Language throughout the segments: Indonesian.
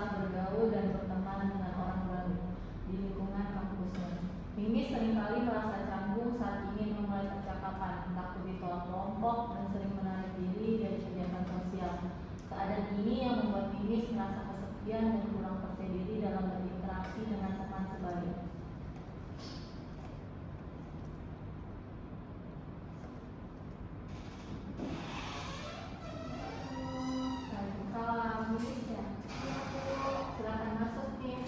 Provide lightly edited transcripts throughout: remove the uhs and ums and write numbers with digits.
susah bergaul dan berteman dengan orang baru di lingkungan kampusnya. Mimis seringkali merasa canggung saat ingin memulai percakapan, takut ditolak kelompok, dan sering menarik diri dari kegiatan sosial. Keadaan ini yang membuat Mimis merasa kesepian dan kurang percaya diri dalam berinteraksi dengan teman sebaya. Waalaikumsalam, Mimis ya. Silakan masuk nih.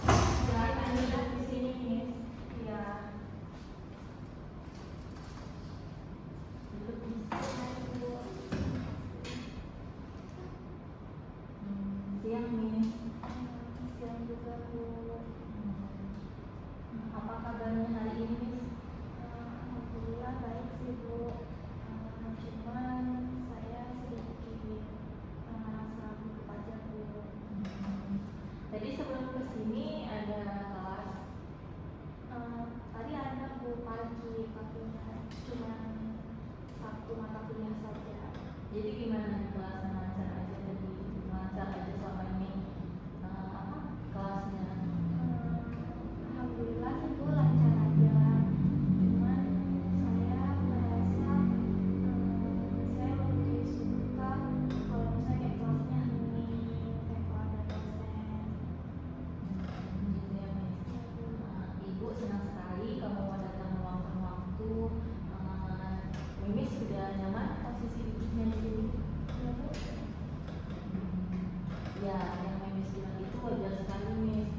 Silakan duduk di sini nih. Iya. Duduk di sini. Siang nih. Siang juga Bu. Apa kabarnya hari ini Miss? Alhamdulillah baik sih Bu. Cuman saya sedikit merasa gugup aja Bu. Tadi sebelum kesini ada kelas? Tadi ada Bu paginya, cuman satu mata kuliah saja. Jadi gimana kelasnya, lancar aja tadi? Lancar aja selama ini kelasnya? Alhamdulillah sih Bu lancar aja. Cuman saya merasa saya lebih suka kalau misalnya kelasnya hening, kayak kalau ada dosen. Gitu ya Miss. Ibu senang sekali kamu mau datang meluangkan waktu. Mimis sudah nyaman posisi duduknya di sini? Ya Bu. Ya, yang Mimis bilang itu wajar sekali Miss.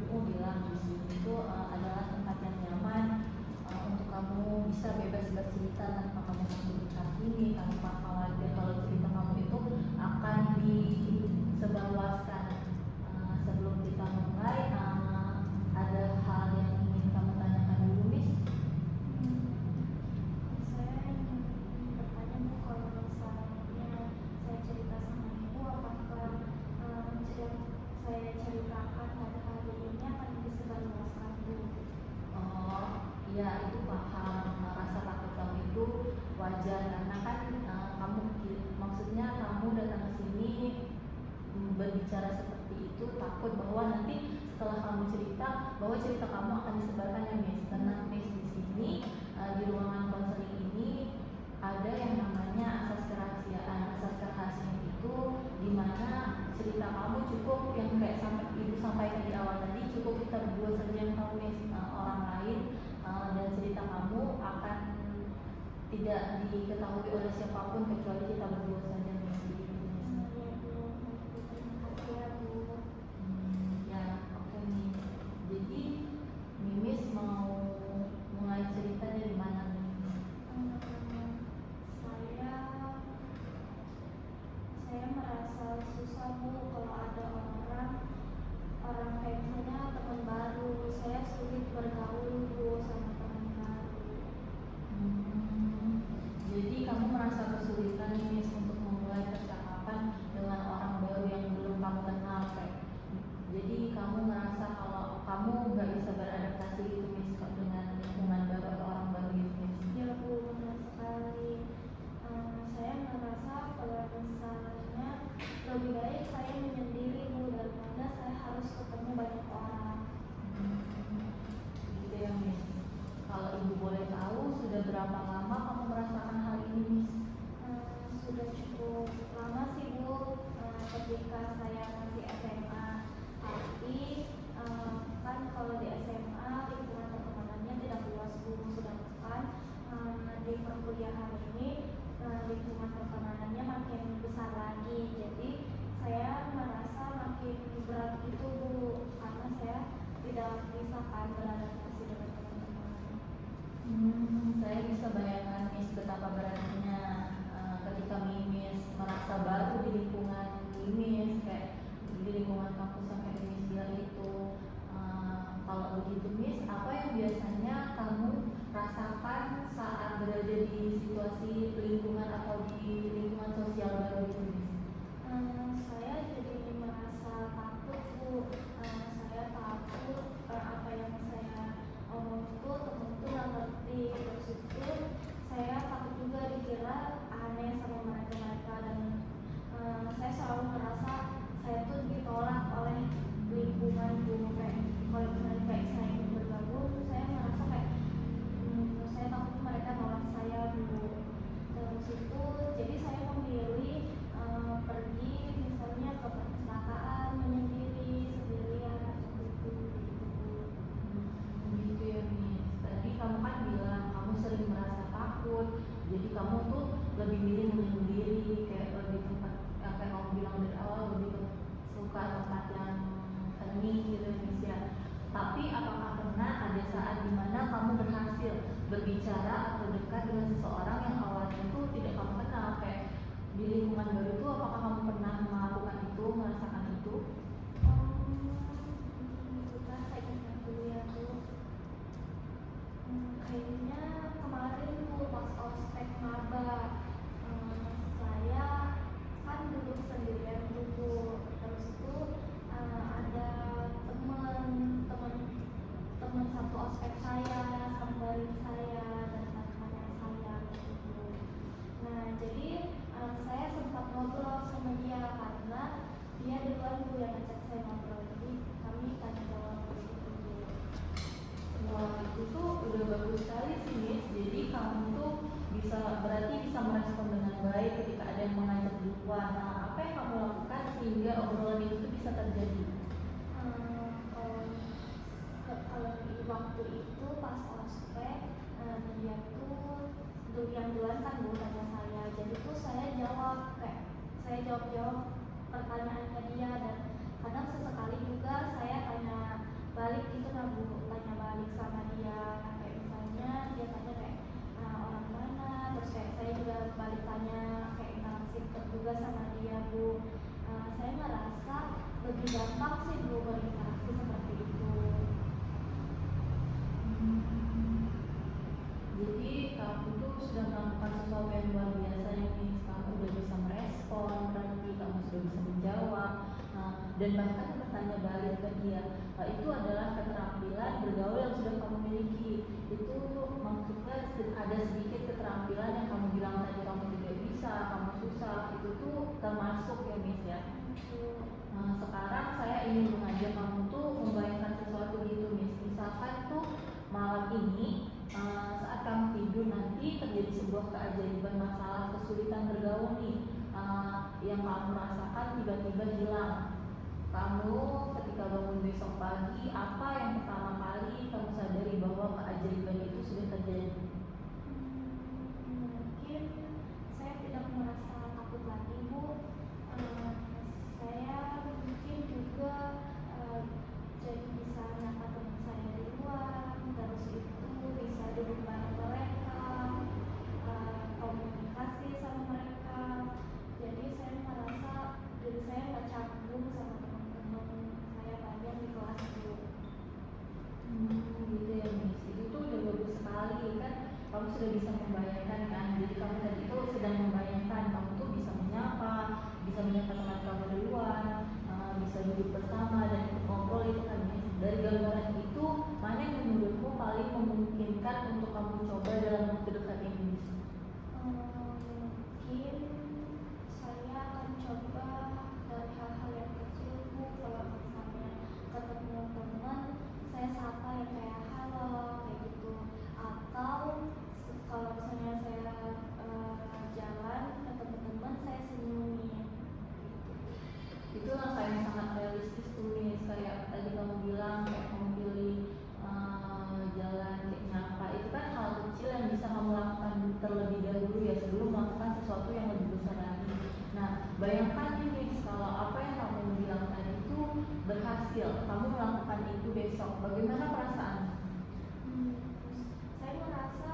Ibu bilang di sini itu adalah tempat yang nyaman untuk kamu bisa bebas bercerita tanpa kamu takut dihakimi, tanpa khawatir kalau cerita kamu itu akan disebarluaskan. Sebelum kita mulai, ada hal yang ingin kamu tanyakan dulu Miss? Saya ingin bertanya Bu, kalau misalnya saya cerita sama Ibu, apakah yang saya ceritakan pada hari ini akan disebarluaskan Bu? Oh, iya itu paham. Rasa takut kamu itu wajar karena kan kamu maksudnya kamu datang ke sini berbicara seperti itu takut bahwa nanti setelah kamu cerita bahwa cerita kamu akan disebarkan ya Miss. Tenang Miss, di sini di ruangan konseling ini ada yang namanya asas kerahasiaan. Asas kerahasiaan itu dimana cerita kamu cukup yang kayak ibu sampaikan di awal tadi, cukup kita berdua saja yang tahu Miss. Orang lain dan cerita kamu akan tidak diketahui oleh siapapun kecuali kita berdua saja Miss. Ya Bu, terima kasih ya Bu. Ya, oke nih. Jadi Mimis mau mulai cerita dari mana Mimis? Saya merasa susah Bu kalau ada orang kayak misalnya teman baru. Saya sulit bergaul Bu sama teman baru. Jadi kamu merasa kesulitan Mimis untuk memulai percakapan dengan orang baru yang belum kamu kenal kayak. Jadi kamu merasa kalau kamu nggak bisa beradaptasi gitu Miss dengan lingkungan baru atau orang baru gitu Miss? Ya Bu, benar sekali. Saya merasa kalau misalnya lebih baik saya menyendiri Bu daripada saya harus ketemu banyak orang. Gitu ya Miss. Kalau ibu boleh tahu sudah berapa lama kamu merasakan hal ini Miss? Sudah cukup lama sih Bu, ketika saya masih SMA. Tapi kan kalau di SMA lingkungan pertemanannya tidak luas Bu, sedangkan di perkuliahan ini lingkungan pertemanannya makin besar lagi. Jadi saya merasa makin berat itu Bu, karena saya tidak bisa kan beradaptasi dengan teman-teman. Saya bisa bayangkan Miss betapa beratnya ketika Mimis merasa baru di lingkungan Mimis, kayak di lingkungan kampus sampai Mimis bilang itu. Kalau begitu Miss, apa yang biasanya kamu rasakan saat berada di situasi lingkungan atau di lingkungan sosial baru itu Miss? Saya jadi merasa takut Bu. Saya takut apa yang saya omong itu temen itu nggak ngerti. Terus itu saya takut juga dikira aneh sama mereka dan saya selalu merasa saya tuh ditolak berjauhan. Nah, apa yang kamu lakukan sehingga obrolan itu tuh bisa terjadi? Kalau di waktu itu pas ospek, dia tuh yang duluan kan Bu tanya saya, jadi tuh saya jawab pertanyaannya dia, dan kadang sesekali juga saya tanya balik gitu lah Bu, tanya balik sama dia, kayak misalnya dia tanya kayak orang mana, terus kayak saya juga balik tanya, kayak interaksi juga sama dia Bu. Saya merasa lebih gampang sih Bu berinteraksi seperti itu. Jadi kamu tuh sudah melakukan sesuatu yang luar biasa ya nih. Kamu udah bisa merespon, berarti kamu sudah bisa menjawab, dan bahkan bertanya balik ke dia. Itu adalah keterampilan bergaul yang sudah kamu miliki. Itu maksudnya ada sedikit keterampilan yang kamu bilang tadi kamu tidak bisa, kamu susah. Itu tuh termasuk ya Miss ya. Sekarang saya ingin mengajak kamu tuh membayangkan sesuatu gitu Miss. Misalkan tuh malam ini saat kamu tidur nanti terjadi sebuah keajaiban, masalah kesulitan bergaul nih yang kamu rasakan tiba-tiba hilang. Kamu ketika bangun besok pagi, apa yang pertama kali kamu sadari bahwa keajaiban itu sudah terjadi? Mungkin saya tidak merasa takut lagi Bu. Saya mungkin juga jadi bisa nyapa teman saya di luar, terus itu bisa duduk bareng mereka, komunikasi sama mereka. Jadi saya merasa diri saya nggak canggung sama teman-teman saya banyak di kelas Bu. Gitu ya Miss. Itu tuh udah bagus sekali kan. Kamu sudah bisa membayangkan kan. Jadi kamu tadi tuh sedang membayangkan kamu tuh bisa menyapa teman kamu di luar, bisa duduk bersama dan ikut ngobrol itu kan Miss. Dari gambaran itu, mana yang menurutmu paling memungkinkan untuk kamu coba dalam waktu dekat ini Miss? Mungkin saya akan coba dari hal-hal yang kecil Bu. Kalau misalnya ketemu teman, saya sapa yang kayak halo kayak gitu, atau kalau misalnya saya jalan ketemu teman, saya senyumin. Itu langkah yang sangat realistis tuh Miss. Kayak tadi kamu bilang kayak kamu pilih jalan kayak nyapa, itu kan hal kecil yang bisa kamu lakukan terlebih dahulu ya sebelum melakukan sesuatu yang lebih besar lagi. Nah, bayangkan nih Miss, kalau apa yang kamu bilang tadi itu berhasil, kamu melakukan itu besok, bagaimana perasaan? Saya merasa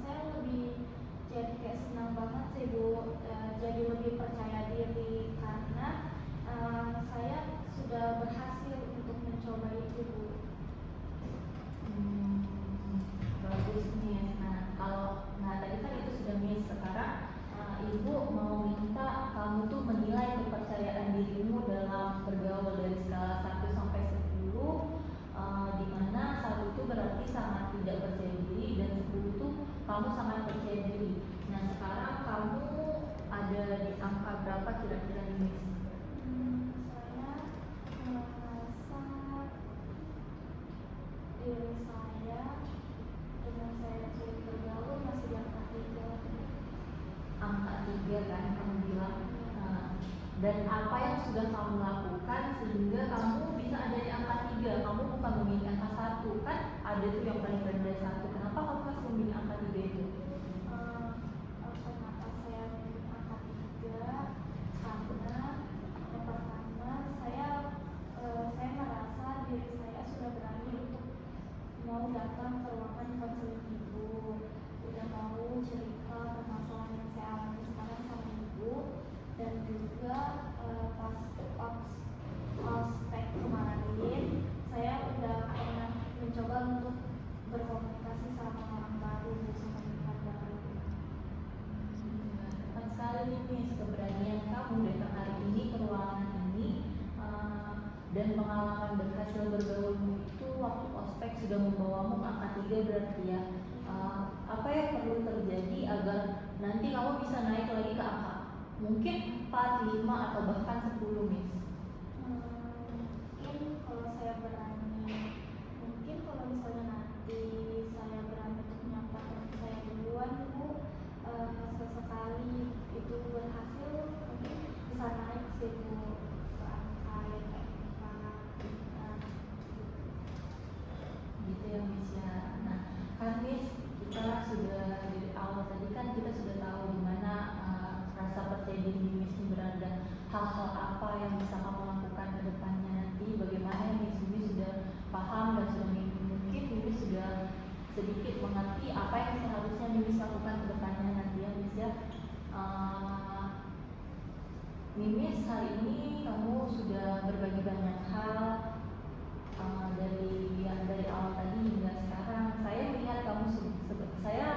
saya lebih jadi kayak senang banget sih Bu, jadi lebih percaya diri karena saya sudah berhasil untuk mencoba itu Bu. Bagus nih. Nah tadi kan itu sudah Miss. Sekarang Ibu mau minta kamu tuh menilai kepercayaan dirimu dalam bergaul dari skala 1 sampai 10, di mana 1 itu berarti sangat tidak percaya diri dan 10 itu kamu sangat percaya diri. Nah sekarang kamu ada di angka berapa kira-kira nih Miss? Saya merasa diri saya dengan saya sulit bergaul masih di angka 3. Angka 3 kan kamu bilang. Dan apa yang sudah kamu lakukan sehingga kamu bisa ada di angka 3? Kamu bukan memilih angka 1 kan? Ada tuh yang paling rendah 1. Kenapa kamu masih memilih angka 3 itu? Kenapa saya memilih angka 3? Karena yang pertama saya merasa diri saya sudah berani untuk mau datang ke ruangan konseling Ibu, udah mau cerita permasalahan yang saya alami sekarang sama Ibu, dan juga pas ospek kemarin saya udah pernah mencoba untuk berkomunikasi sama orang baru, sama lingkungan baru. Tepat sekali nih Miss, keberanian kamu datang hari ini ke ruangan ini dan pengalaman berhasil bergaulmu itu waktu ospek sudah membawamu ke angka 3 berarti ya. Apa yang perlu terjadi agar nanti kamu bisa naik lagi ke angka mungkin 4, 5 atau bahkan 10 Miss? Mungkin kalau saya berani, mungkin kalau misalnya nanti saya berani untuk menyapa teman saya duluan Bu, sesekali itu berhasil, hal-hal apa yang bisa kamu lakukan ke depannya nanti, bagaimana Miss sudah paham dan sudah mungkin Miss sudah sedikit mengerti apa yang seharusnya Miss lakukan ke depannya nanti ya Miss ya. Miss, hari ini kamu sudah berbagi banyak hal dari awal tadi hingga sekarang. Saya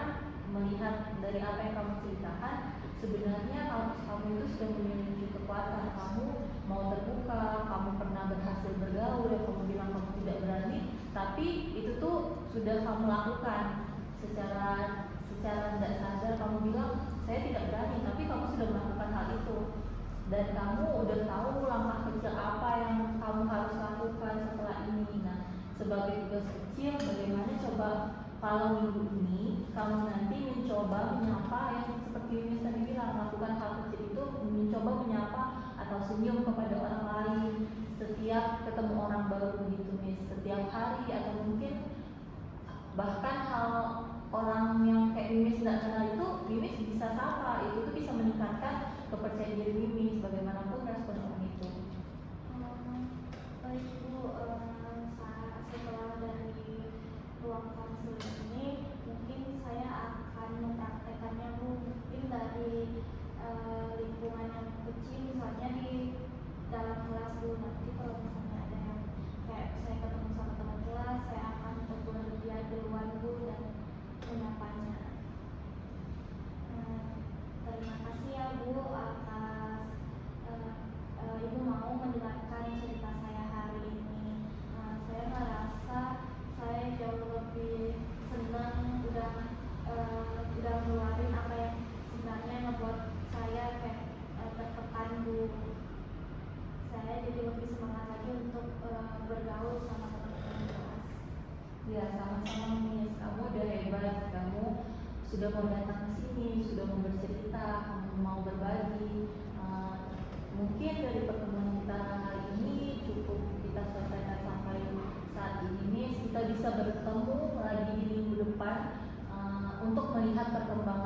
melihat dari apa yang kamu ceritakan, sebenarnya kamu itu sudah memiliki kekuatan. Kamu mau terbuka, kamu pernah berhasil bergaul, dan kamu bilang kamu tidak berani, tapi itu tuh sudah kamu lakukan secara tidak sadar. Kamu bilang saya tidak berani, tapi kamu sudah melakukan hal itu. Dan kamu udah tahu langkah kecil apa yang kamu harus lakukan setelah ini. Nah, sebagai tugas kecil, bagaimana coba kalau minggu ini kamu nanti mencoba menyapa yang seperti Miss tadi bilang, melakukan hal kecil itu, mencoba menyapa atau senyum kepada orang lain setiap ketemu orang baru begitu Miss, setiap hari, atau mungkin bahkan hal orang yang kayak Miss tidak kenal itu Miss bisa sapa, itu tuh bisa meningkatkan kepercayaan diri Miss bagaimanapun respon orang itu. Baik Bu, setelah dari ruang konseling ini mungkin saya akan mempraktekannya Bu, mungkin dari lingkungan yang kecil, misalnya di dalam kelas Bu. Nanti kalau misalnya ada yang kayak saya ketemu sama teman kelas, saya akan tegur dia duluan Bu dan menyapanya. Terima kasih ya Bu atas Ibu mau mendengarkan cerita saya hari ini. Saya merasa saya jauh lebih senang udah ngeluarin apa yang sebenarnya ngebuat saya kayak tertekan Bu. Saya jadi lebih semangat lagi untuk bergaul sama teman-teman kelas. Ya, sama-sama Miss, kamu udah hebat, kamu sudah mau datang ke sini, sudah mau bercerita, kamu mau berbagi. Mungkin dari pertemuan kita hari ini cukup kita selesaikan sampai saat ini Miss. Kita bisa bertemu lagi di minggu depan untuk melihat perkembangan